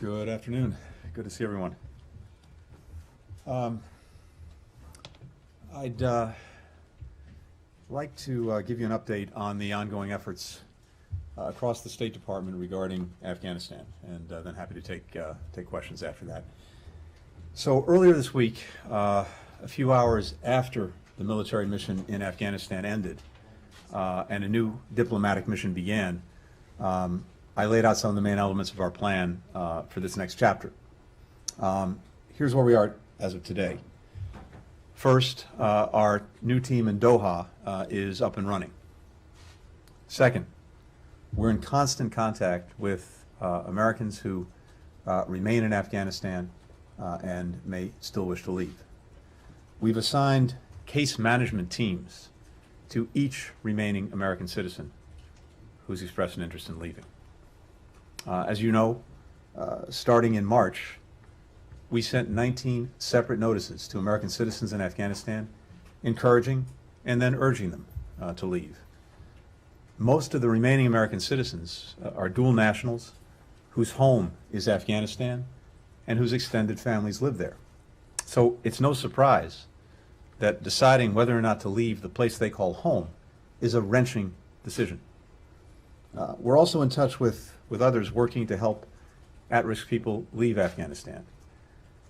Good afternoon. Good to see everyone. I'd like to give you an update on the ongoing efforts across the State Department regarding Afghanistan, and then happy to take questions after that. So earlier this week, a few hours after the military mission in Afghanistan ended and a new diplomatic mission began, I laid out some of the main elements of our plan for this next chapter. Here's where we are as of today. First, our new team in Doha is up and running. Second, we're in constant contact with Americans who remain in Afghanistan and may still wish to leave. We've assigned case management teams to each remaining American citizen who's expressed an interest in leaving. As you know, starting in March, we sent 19 separate notices to American citizens in Afghanistan, encouraging and then urging them to leave. Most of the remaining American citizens are dual nationals whose home is Afghanistan and whose extended families live there. So it's no surprise that deciding whether or not to leave the place they call home is a wrenching decision. We're also in touch with others working to help at-risk people leave Afghanistan.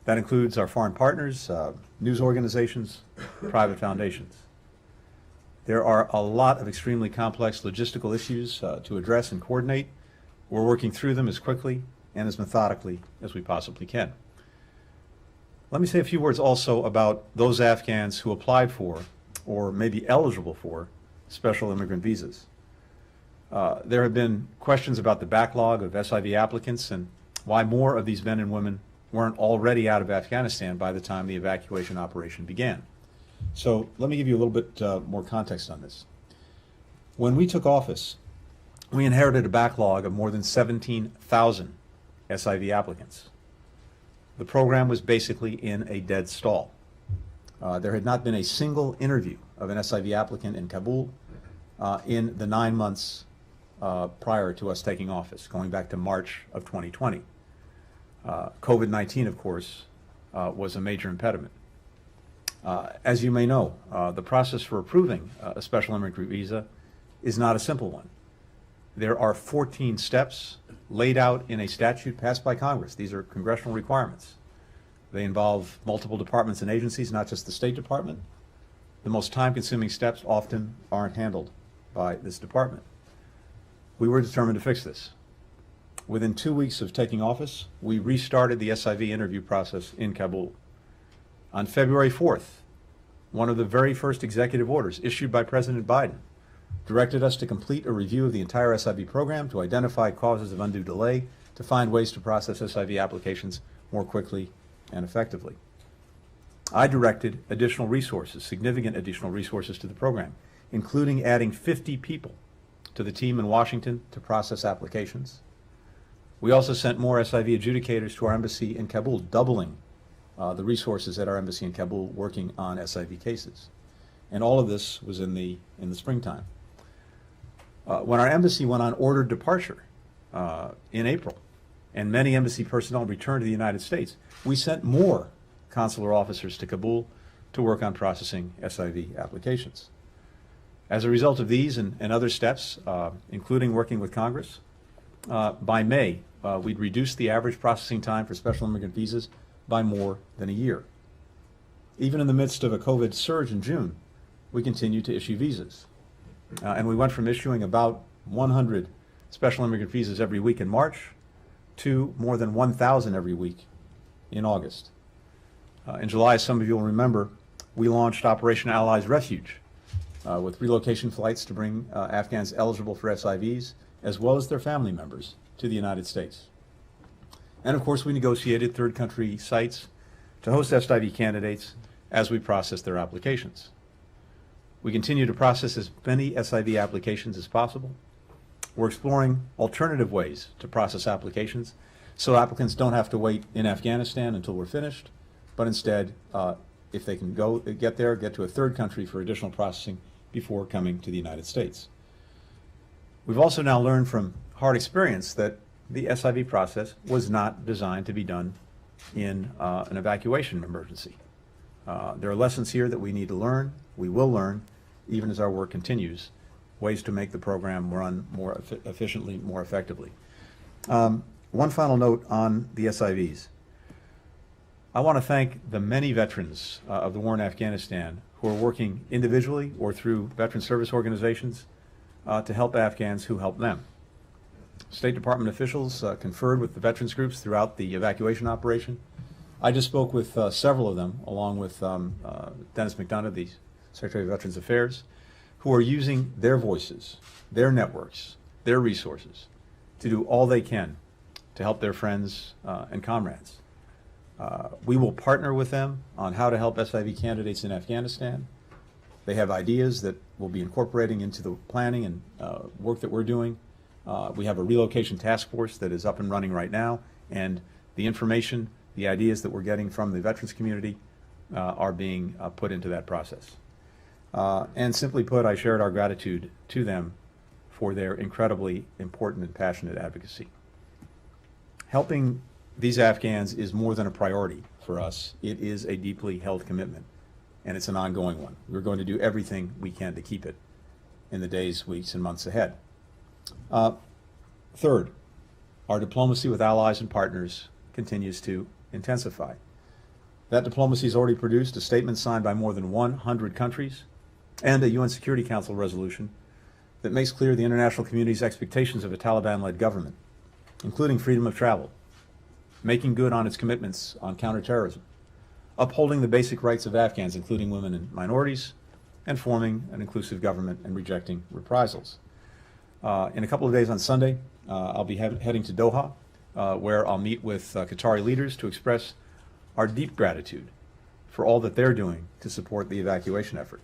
That includes our foreign partners, news organizations, private foundations. There are a lot of extremely complex logistical issues to address and coordinate. We're working through them as quickly and as methodically as we possibly can. Let me say a few words also about those Afghans who applied for or may be eligible for special immigrant visas. There have been questions about the backlog of SIV applicants and why more of these men and women weren't already out of Afghanistan by the time the evacuation operation began. So let me give you a little bit more context on this. When we took office, we inherited a backlog of more than 17,000 SIV applicants. The program was basically in a dead stall. There had not been a single interview of an SIV applicant in Kabul in the 9 months prior to us taking office, going back to March of 2020. COVID-19, of course, was a major impediment. As you may know, the process for approving a special immigrant visa is not a simple one. There are 14 steps laid out in a statute passed by Congress. These are congressional requirements. They involve multiple departments and agencies, not just the State Department. The most time-consuming steps often aren't handled by this department. We were determined to fix this. Within 2 weeks of taking office, we restarted the SIV interview process in Kabul. On February 4th, one of the very first executive orders issued by President Biden directed us to complete a review of the entire SIV program, to identify causes of undue delay, to find ways to process SIV applications more quickly and effectively. I directed additional resources, significant additional resources to the program, including adding 50 people to the team in Washington to process applications. We also sent more SIV adjudicators to our embassy in Kabul, doubling the resources at our embassy in Kabul working on SIV cases. And all of this was in the springtime. When our embassy went on ordered departure in April, and many embassy personnel returned to the United States, we sent more consular officers to Kabul to work on processing SIV applications. As a result of these and other steps, including working with Congress, by May, we'd reduced the average processing time for special immigrant visas by more than a year. Even in the midst of a COVID surge in June, we continued to issue visas. And we went from issuing about 100 special immigrant visas every week in March to more than 1,000 every week in August. In July, as some of you will remember, we launched Operation Allies Refuge with relocation flights to bring Afghans eligible for SIVs, as well as their family members, to the United States. And of course, we negotiated third country sites to host SIV candidates as we process their applications. We continue to process as many SIV applications as possible. We're exploring alternative ways to process applications so applicants don't have to wait in Afghanistan until we're finished, but instead, if they can get to a third country for additional processing before coming to the United States. We've also now learned from hard experience that the SIV process was not designed to be done in an evacuation emergency. There are lessons here that we need to learn, we will learn, even as our work continues, ways to make the program run more efficiently, more effectively. One final note on the SIVs. I want to thank the many veterans of the war in Afghanistan who are working individually or through veteran service organizations to help Afghans who help them. State Department officials conferred with the veterans groups throughout the evacuation operation. I just spoke with several of them, along with Dennis McDonough, the Secretary of Veterans Affairs, who are using their voices, their networks, their resources to do all they can to help their friends and comrades. We will partner with them on how to help SIV candidates in Afghanistan. They have ideas that we'll be incorporating into the planning and work that we're doing. We have a relocation task force that is up and running right now, and the information, the ideas that we're getting from the veterans community are being put into that process. And simply put, I shared our gratitude to them for their incredibly important and passionate advocacy. Helping these Afghans is more than a priority for us. It is a deeply held commitment, and it's an ongoing one. We're going to do everything we can to keep it in the days, weeks, and months ahead. Third, our diplomacy with allies and partners continues to intensify. That diplomacy has already produced a statement signed by more than 100 countries and a UN Security Council resolution that makes clear the international community's expectations of a Taliban-led government, including freedom of travel, making good on its commitments on counterterrorism, upholding the basic rights of Afghans, including women and minorities, and forming an inclusive government and rejecting reprisals. In a couple of days on Sunday, I'll be heading to Doha, where I'll meet with Qatari leaders to express our deep gratitude for all that they're doing to support the evacuation effort.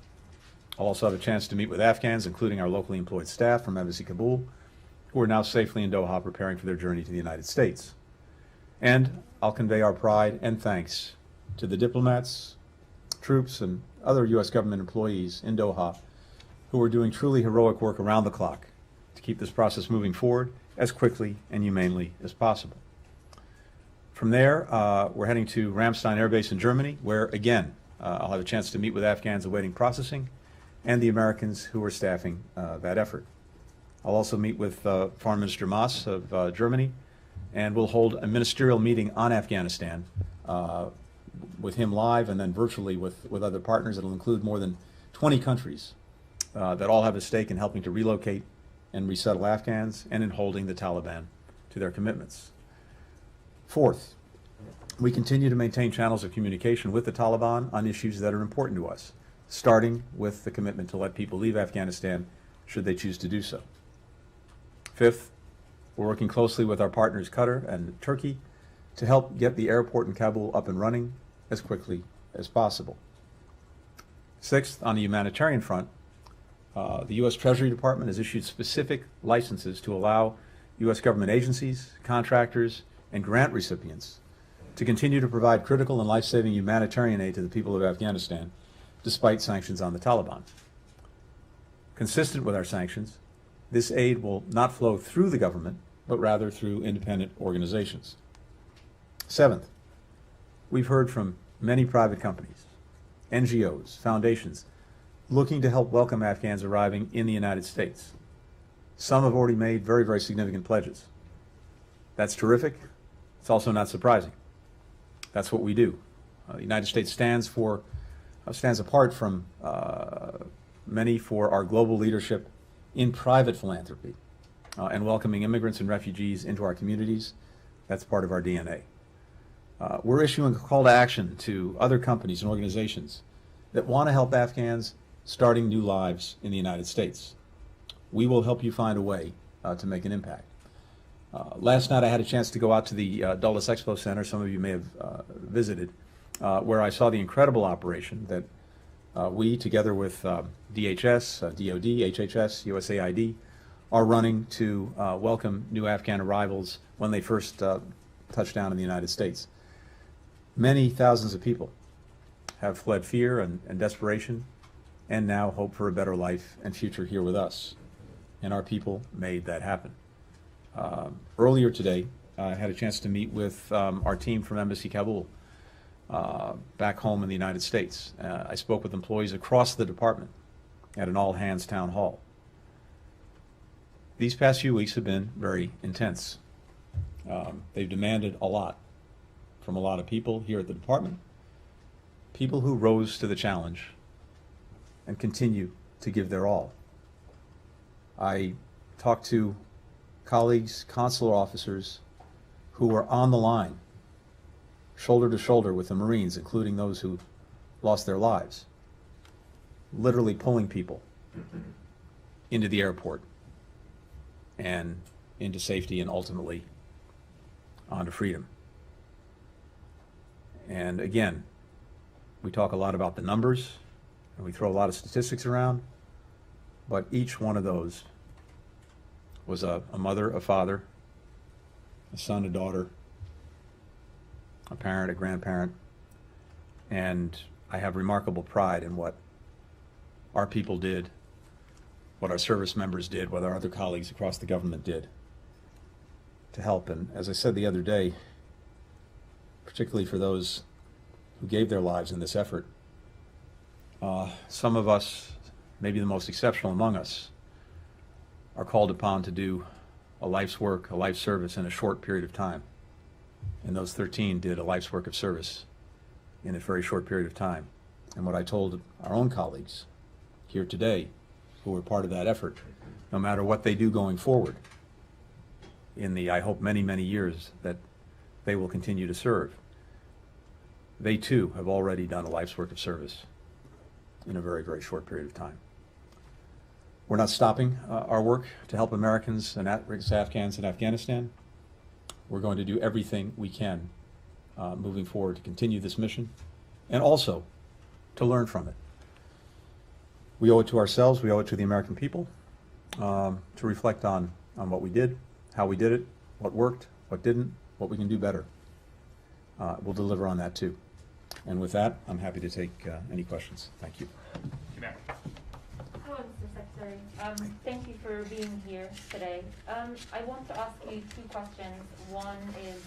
I'll also have a chance to meet with Afghans, including our locally employed staff from Embassy Kabul, who are now safely in Doha preparing for their journey to the United States. And I'll convey our pride and thanks to the diplomats, troops, and other U.S. government employees in Doha who are doing truly heroic work around the clock to keep this process moving forward as quickly and humanely as possible. From there, we're heading to Ramstein Air Base in Germany, where, again, I'll have a chance to meet with Afghans awaiting processing and the Americans who are staffing that effort. I'll also meet with Foreign Minister Maas of Germany, and we'll hold a ministerial meeting on Afghanistan with him live and then virtually with other partners. It'll include more than 20 countries that all have a stake in helping to relocate and resettle Afghans and in holding the Taliban to their commitments. Fourth, we continue to maintain channels of communication with the Taliban on issues that are important to us, starting with the commitment to let people leave Afghanistan should they choose to do so. Fifth, we're working closely with our partners Qatar and Turkey to help get the airport in Kabul up and running as quickly as possible. Sixth, on the humanitarian front, the U.S. Treasury Department has issued specific licenses to allow U.S. government agencies, contractors, and grant recipients to continue to provide critical and life-saving humanitarian aid to the people of Afghanistan, despite sanctions on the Taliban. Consistent with our sanctions, this aid will not flow through the government, but rather through independent organizations. Seventh, we've heard from many private companies, NGOs, foundations, looking to help welcome Afghans arriving in the United States. Some have already made very, very significant pledges. That's terrific. It's also not surprising. That's what we do. The United States stands apart from many for our global leadership in private philanthropy and welcoming immigrants and refugees into our communities. That's part of our DNA. We're issuing a call to action to other companies and organizations that want to help Afghans starting new lives in the United States. We will help you find a way to make an impact. Last night I had a chance to go out to the Dulles Expo Center, some of you may have visited, where I saw the incredible operation that we, together with DHS, DOD, HHS, USAID, are running to welcome new Afghan arrivals when they first touch down in the United States. Many thousands of people have fled fear and desperation and now hope for a better life and future here with us. And our people made that happen. Earlier today, I had a chance to meet with our team from Embassy Kabul back home in the United States. I spoke with employees across the department at an all-hands town hall. These past few weeks have been very intense. They've demanded a lot from a lot of people here at the department, people who rose to the challenge and continue to give their all. I talked to colleagues, consular officers who were on the line, shoulder to shoulder with the Marines, including those who lost their lives, literally pulling people into the airport and into safety and ultimately onto freedom. And again, we talk a lot about the numbers and we throw a lot of statistics around, but each one of those was a mother, a father, a son, a daughter, a parent, a grandparent, and I have remarkable pride in what our people did, what our service members did, what our other colleagues across the government did to help. And as I said the other day, particularly for those who gave their lives in this effort, some of us, maybe the most exceptional among us, are called upon to do a life's work, a life's service in a short period of time. And those 13 did a life's work of service in a very short period of time. And what I told our own colleagues here today, who were part of that effort, no matter what they do going forward, in the, I hope, many, many years that they will continue to serve, they too have already done a life's work of service in a very, very short period of time. We're not stopping our work to help Americans and at-risk Afghans in Afghanistan. We're going to do everything we can moving forward to continue this mission and also to learn from it. We owe it to ourselves, we owe it to the American people to reflect on what we did, how we did it, what worked, what didn't, what we can do better. We'll deliver on that too. And with that, I'm happy to take any questions. Thank you. Hello, Mr. Secretary. Thank you for being here today. I want to ask you two questions. One is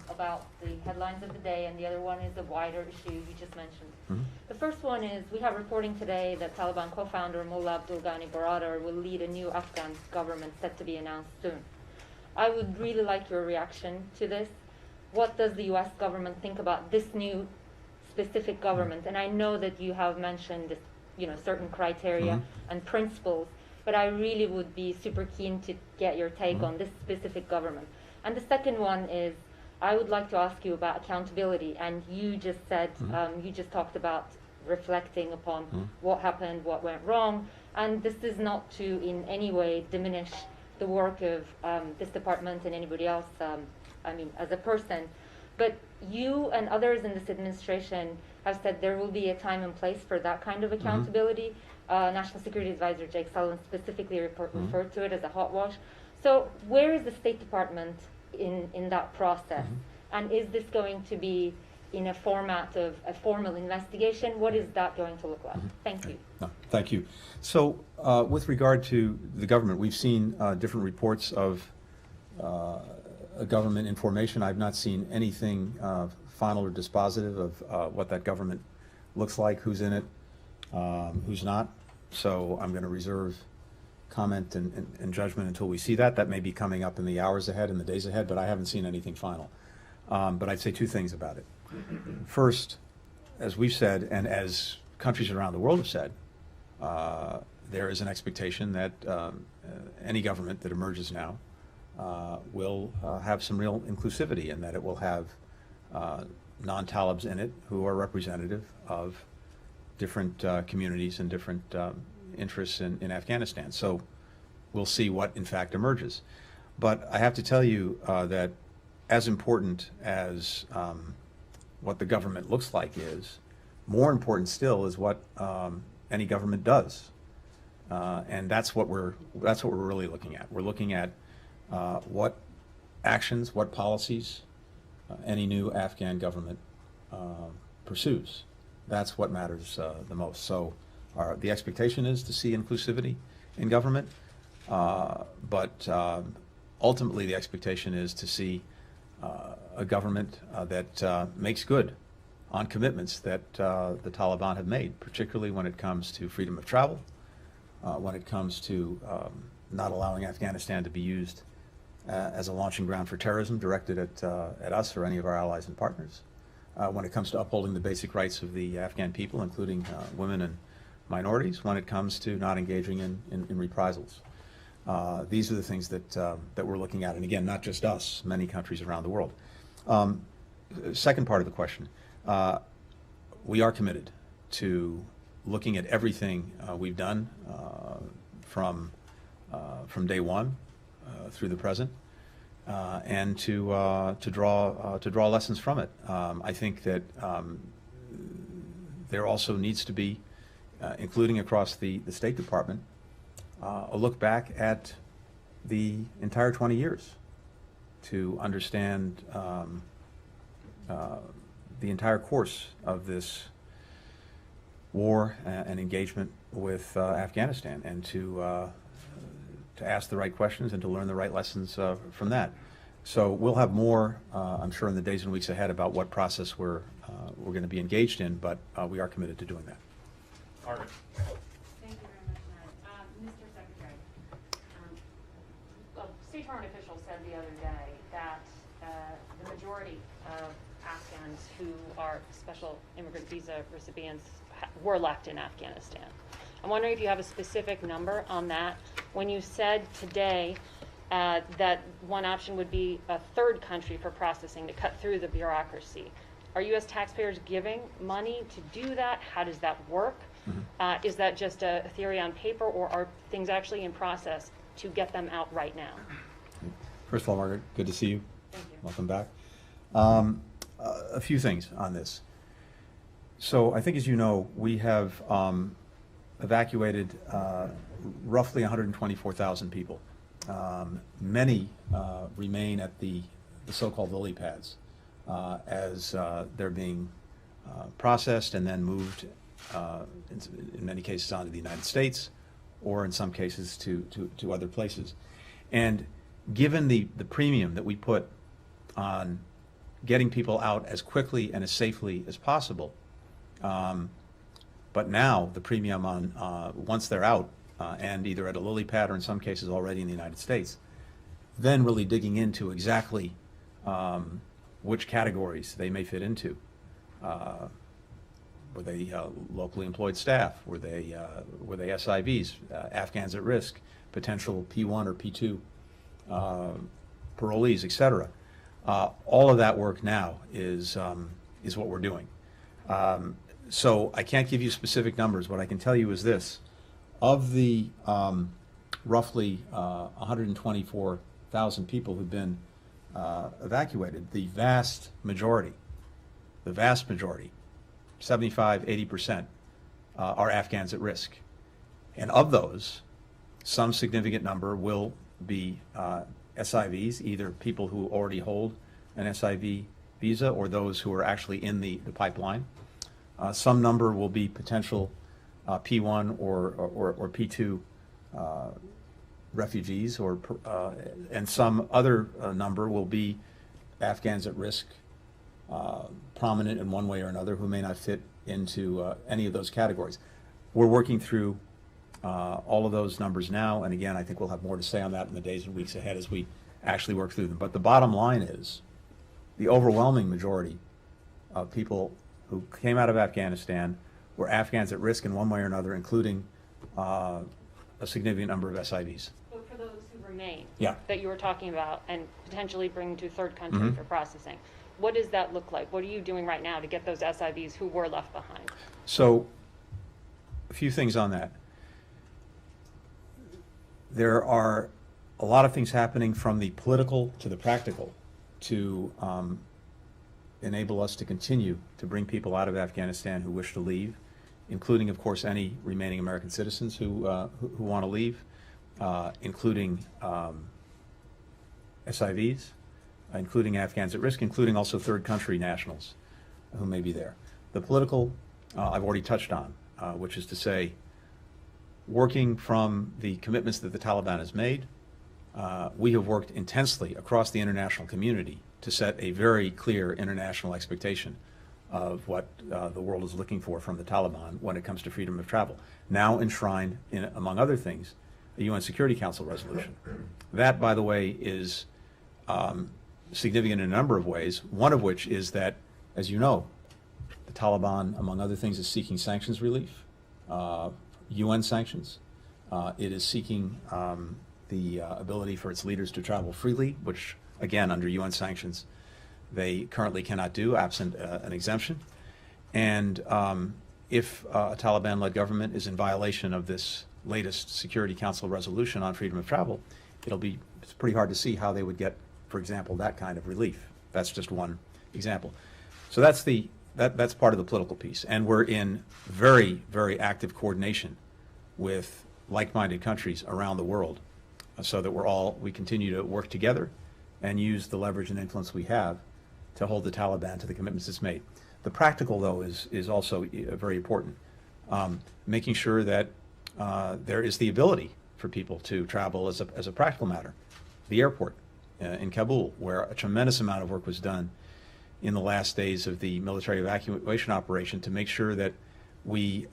about the headlines of the day, and the other one is a wider issue you just mentioned. Mm-hmm. The first one is, we have reporting today that Taliban co-founder Mullah Abdul Ghani Baradar will lead a new Afghan government set to be announced soon. I would really like your reaction to this. What does the U.S. government think about this new specific government? And I know that you have mentioned certain criteria and principles, but I really would be super keen to get your take on this specific government. And the second one is, I would like to ask you about accountability. And you just said, you just talked about reflecting upon what happened, what went wrong. And this is not to in any way diminish the work of this department and anybody else, as a person. But you and others in this administration have said there will be a time and place for that kind of accountability. National Security Advisor Jake Sullivan specifically referred to it as a hot wash. So where is the State Department in that process? And is this going to be in a format of a formal investigation? What is that going to look like? Thank you. No, thank you. So with regard to the government, we've seen different reports of government information. I've not seen anything final or dispositive of what that government looks like, who's in it, who's not. So I'm going to reserve comment and judgment until we see that. That may be coming up in the hours ahead, in the days ahead, but I haven't seen anything final. But I'd say two things about it. First, as we've said, and as countries around the world have said, there is an expectation that any government that emerges now will have some real inclusivity, and that it will have non-Talibs in it who are representative of different communities and different interests in Afghanistan. So we'll see what in fact emerges. But I have to tell you that as important as what the government looks like is, more important still is what any government does. And that's what we're really looking at. We're looking at what actions, what policies any new Afghan government pursues. That's what matters the most. So the expectation is to see inclusivity in government, but ultimately the expectation is to see a government that makes good on commitments that the Taliban have made, particularly when it comes to freedom of travel, when it comes to not allowing Afghanistan to be used as a launching ground for terrorism directed at us or any of our allies and partners, when it comes to upholding the basic rights of the Afghan people, including women and minorities, when it comes to not engaging in reprisals. These are the things that we're looking at, and again, not just us, many countries around the world. Second part of the question, we are committed to looking at everything we've done from day one through the present, and to draw lessons from it. I think that there also needs to be, including across the State Department, a look back at the entire 20 years to understand the entire course of this war and engagement with Afghanistan, and to ask the right questions and to learn the right lessons from that. So we'll have more, I'm sure, in the days and weeks ahead about what process we're going to be engaged in, but we are committed to doing that. Margaret. Thank you very much, Ned. Mr. Secretary, a State Department official said the other day that the majority of Afghans who are special immigrant visa recipients were left in Afghanistan. I'm wondering if you have a specific number on that. When you said today that one option would be a third country for processing to cut through the bureaucracy, are U.S. taxpayers giving money to do that? How does that work? Mm-hmm. Is that just a theory on paper, or are things actually in process to get them out right now? First of all, Margaret, good to see you. Thank you. Welcome back. A few things on this. So I think, as you know, we have evacuated roughly 124,000 people. Many remain at the so-called lily pads as they're being processed and then moved, in many cases, onto the United States, or in some cases to other places. And given the premium that we put on getting people out as quickly and as safely as possible, but now the premium on once they're out and either at a lily pad or in some cases already in the United States, then really digging into exactly which categories they may fit into. Were they locally employed staff? Were they SIVs, Afghans at risk, potential P1 or P2 parolees, etc. All of that work now is what we're doing. So I can't give you specific numbers. What I can tell you is this: of the roughly 124,000 people who've been evacuated, the vast majority, 75, 80%, are Afghans at risk. And of those, some significant number will be SIVs, either people who already hold an SIV visa or those who are actually in the pipeline. Some number will be potential P1 or P2 refugees, and some other number will be Afghans at risk, prominent in one way or another, who may not fit into any of those categories. We're working through all of those numbers now, and again, I think we'll have more to say on that in the days and weeks ahead as we actually work through them. But the bottom line is, the overwhelming majority of people who came out of Afghanistan were Afghans at risk in one way or another, including a significant number of SIVs. But for those who remain, Yeah. that you were talking about, and potentially bring to a third country Mm-hmm. for processing, what does that look like? What are you doing right now to get those SIVs who were left behind? So, a few things on that. There are a lot of things happening from the political to the practical to enable us to continue to bring people out of Afghanistan who wish to leave, including, of course, any remaining American citizens who want to leave, including SIVs, including Afghans at risk, including also third country nationals who may be there. The political, I've already touched on, which is to say, working from the commitments that the Taliban has made, we have worked intensely across the international community to set a very clear international expectation of what the world is looking for from the Taliban when it comes to freedom of travel, now enshrined in, among other things, a UN Security Council resolution. That, by the way, is significant in a number of ways, one of which is that, as you know, the Taliban, among other things, is seeking sanctions relief, UN sanctions. It is seeking the ability for its leaders to travel freely, which, again, under UN sanctions, they currently cannot do, absent an exemption. And if a Taliban-led government is in violation of this latest Security Council resolution on freedom of travel, it's pretty hard to see how they would get, for example, that kind of relief. That's just one example. So that's part of the political piece. And we're in very, very active coordination with like-minded countries around the world, so that we continue to work together and use the leverage and influence we have to hold the Taliban to the commitments it's made. The practical, though, is also very important. Making sure that there is the ability for people to travel as a practical matter. The airport in Kabul, where a tremendous amount of work was done in the last days of the military evacuation operation to make sure that we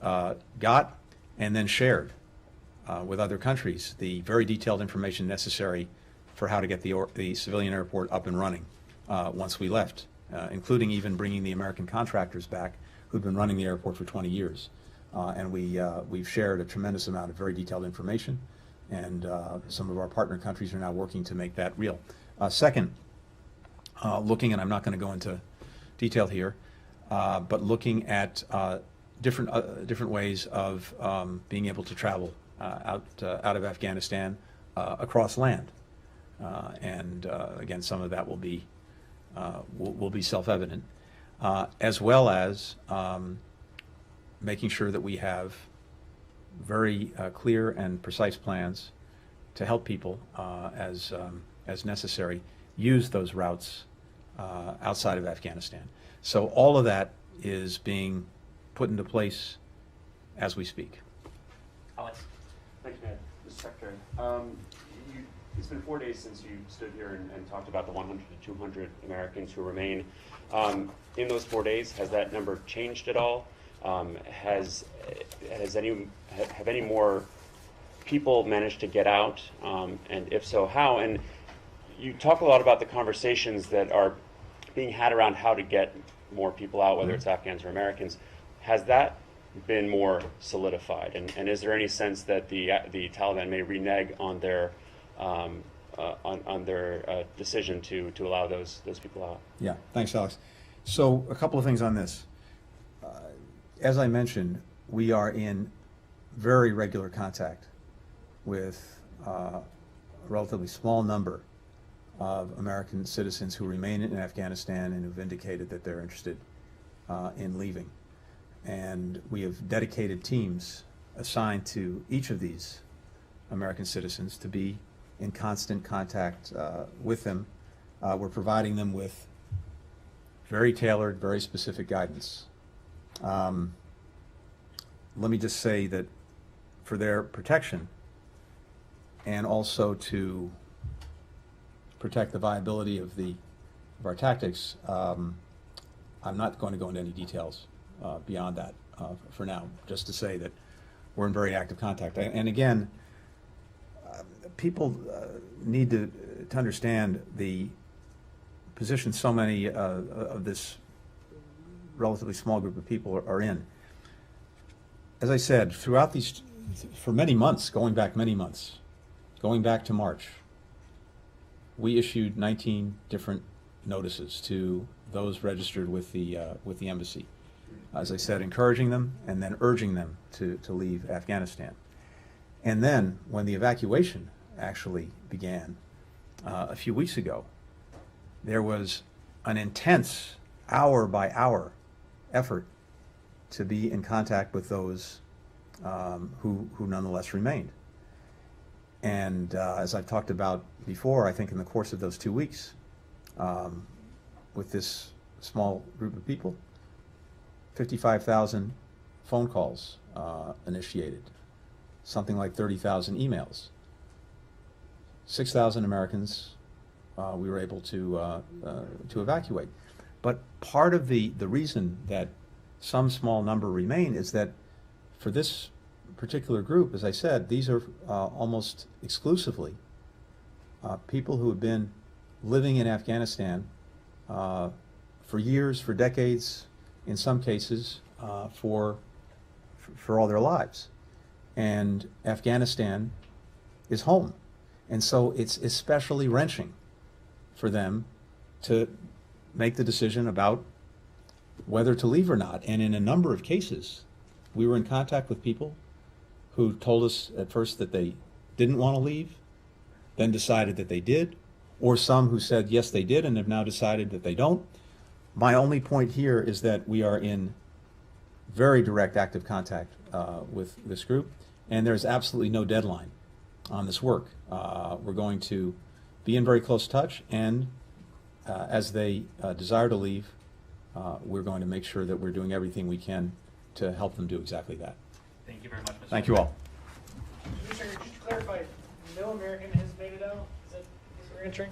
got and then shared with other countries the very detailed information necessary for how to get the civilian airport up and running once we left, including even bringing the American contractors back who've been running the airport for 20 years. And we've shared a tremendous amount of very detailed information, and some of our partner countries are now working to make that real. Second, looking, and I'm not going to go into detail here, but looking at different ways of being able to travel out of Afghanistan across land, and again, some of that will be self-evident, as well as making sure that we have very clear and precise plans to help people as necessary use those routes outside of Afghanistan. So all of that is being put into place as we speak. Alex. Thank you, Mr. Secretary. It's been 4 days since you stood here and talked about the 100 to 200 Americans who remain. In those 4 days, has that number changed at all? Have any more people managed to get out? And if so, how? And you talk a lot about the conversations that are being had around how to get more people out, whether it's Afghans or Americans. Has that been more solidified? And is there any sense that the Taliban may renege on their decision to allow those people out? Yeah, thanks, Alex. So a couple of things on this. As I mentioned, we are in very regular contact with a relatively small number of American citizens who remain in Afghanistan and who've indicated that they're interested in leaving. And we have dedicated teams assigned to each of these American citizens to be in constant contact with them. We're providing them with very tailored, very specific guidance. Let me just say that for their protection, and also to protect the viability of our tactics, I'm not going to go into any details beyond that for now, just to say that we're in very active contact. And again, people need to understand the position so many of this relatively small group of people are in. As I said, throughout these, for many months, going back to March, we issued 19 different notices to those registered with the embassy. As I said, encouraging them and then urging them to leave Afghanistan. And then, when the evacuation actually began a few weeks ago, there was an intense hour-by-hour effort to be in contact with those who nonetheless remained. And as I've talked about before, I think in the course of those 2 weeks, with this small group of people, 55,000 phone calls initiated, something like 30,000 emails, 6,000 Americans we were able to evacuate. But part of the reason that some small number remain is that for this particular group, as I said, these are almost exclusively people who have been living in Afghanistan for years, for decades, in some cases for all their lives. And Afghanistan is home. And so it's especially wrenching for them to make the decision about whether to leave or not. And in a number of cases, we were in contact with people who told us at first that they didn't want to leave, then decided that they did, or some who said yes they did and have now decided that they don't. My only point here is that we are in very direct active contact with this group, and there's absolutely no deadline on this work. We're going to be in very close touch, and as they desire to leave, we're going to make sure that we're doing everything we can to help them do exactly that. Thank you very much, Mr. Thank you all. Commissioner, just to clarify, no American has made it out? Is that what you're answering?